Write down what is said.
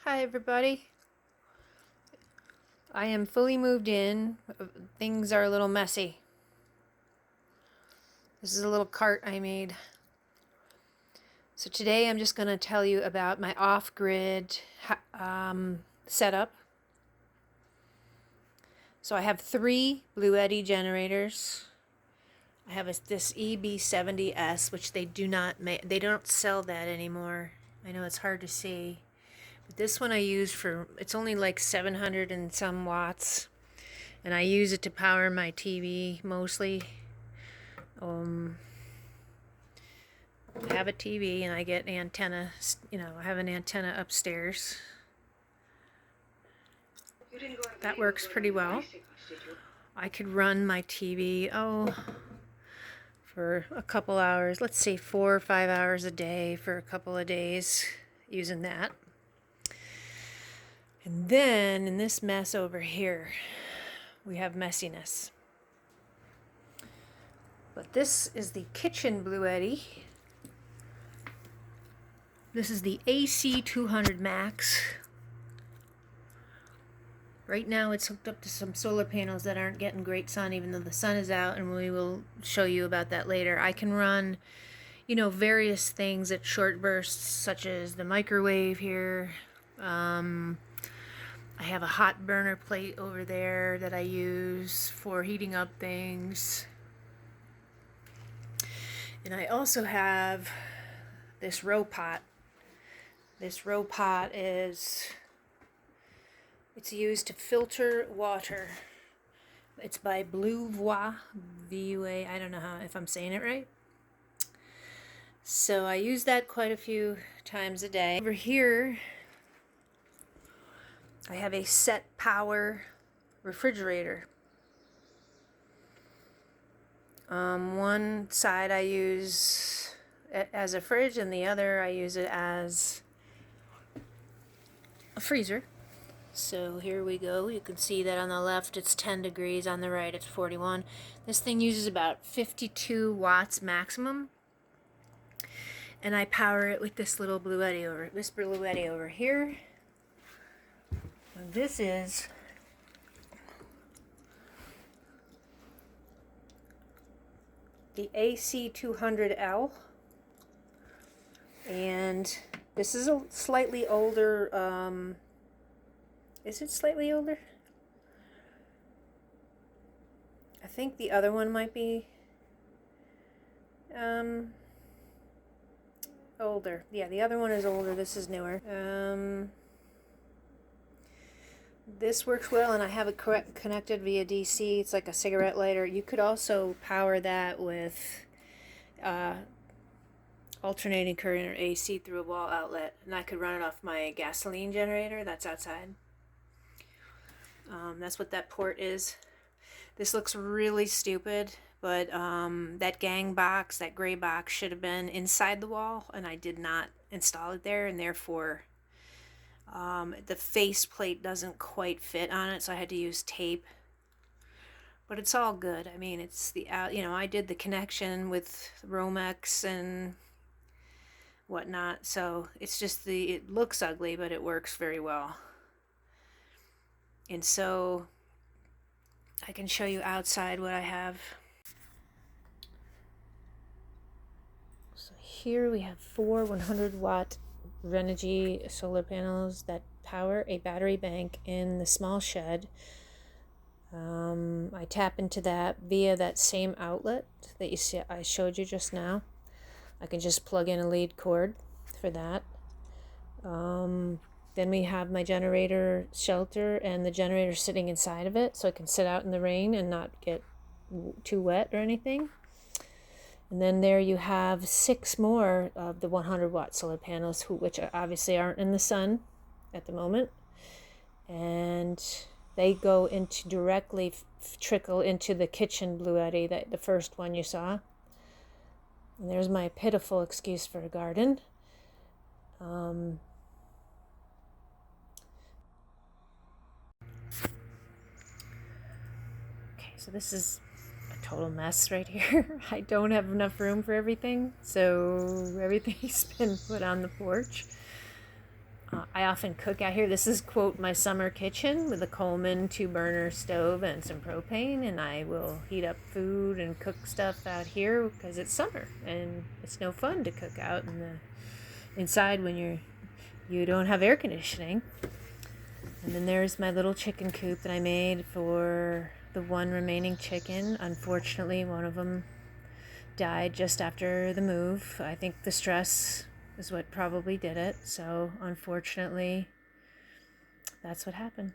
Hi everybody. I am fully moved in. Things are a little messy. This is a little cart I made. So today I'm just going to tell you about my off-grid setup. So I have 3 Bluetti generators. I have this EB70S, which they don't sell that anymore. I know it's hard to see. But this one I use it's only like 700 and some watts. And I use it to power my TV mostly. I have a TV and I get an antenna, I have an antenna upstairs. That works pretty well. I could run my TV, for a couple hours, let's say 4 or 5 hours a day for a couple of days using that. And then in this mess over here, we have messiness. But this is the kitchen Bluetti. This is the AC200 Max. Right now it's hooked up to some solar panels that aren't getting great sun even though the sun is out, and we will show you about that later. I can run, various things at short bursts, such as the microwave here. I have a hot burner plate over there that I use for heating up things. And I also have this row pot. This row pot it's used to filter water. It's by Bluetti, V-U-A, I don't know if I'm saying it right. So I use that quite a few times a day. Over here, I have a set power refrigerator. One side I use as a fridge, and the other I use it as a freezer. So here we go. You can see that on the left it's 10 degrees, on the right it's 41. This thing uses about 52 watts maximum. And I power it with this little Bluetti over here. And this is the AC200L. And this is a slightly older, is it slightly older? I think the other one might be older. Yeah, the other one is older. This is newer. This works well, and I have it connected via DC. It's like a cigarette lighter. You could also power that with alternating current or AC through a wall outlet, and I could run it off my gasoline generator that's outside. That's what that port is. This looks really stupid, but that gang box, that gray box, should have been inside the wall, and I did not install it there, and therefore the face plate doesn't quite fit on it, so I had to use tape. But it's all good. I mean, it's I did the connection with Romex and whatnot, so it's just it looks ugly, but it works very well. And so I can show you outside what I have. So here we have 4 100-watt Renogy solar panels that power a battery bank in the small shed. I tap into that via that same outlet that you see I showed you just now. I can just plug in a lead cord for that. Then we have my generator shelter, and the generator sitting inside of it, so it can sit out in the rain and not get too wet or anything. And then there you have 6 more of the 100-watt solar panels, which obviously aren't in the sun at the moment. And they go into directly trickle into the kitchen Bluetti, the first one you saw. And there's my pitiful excuse for a garden. So this is a total mess right here. I don't have enough room for everything, so everything's been put on the porch. I often cook out here. This is, quote, my summer kitchen with a Coleman 2-burner stove and some propane, and I will heat up food and cook stuff out here because it's summer and it's no fun to cook out in the inside when you don't have air conditioning. And then there's my little chicken coop that I made for the one remaining chicken. Unfortunately, one of them died just after the move. I think the stress is what probably did it. So unfortunately, that's what happened.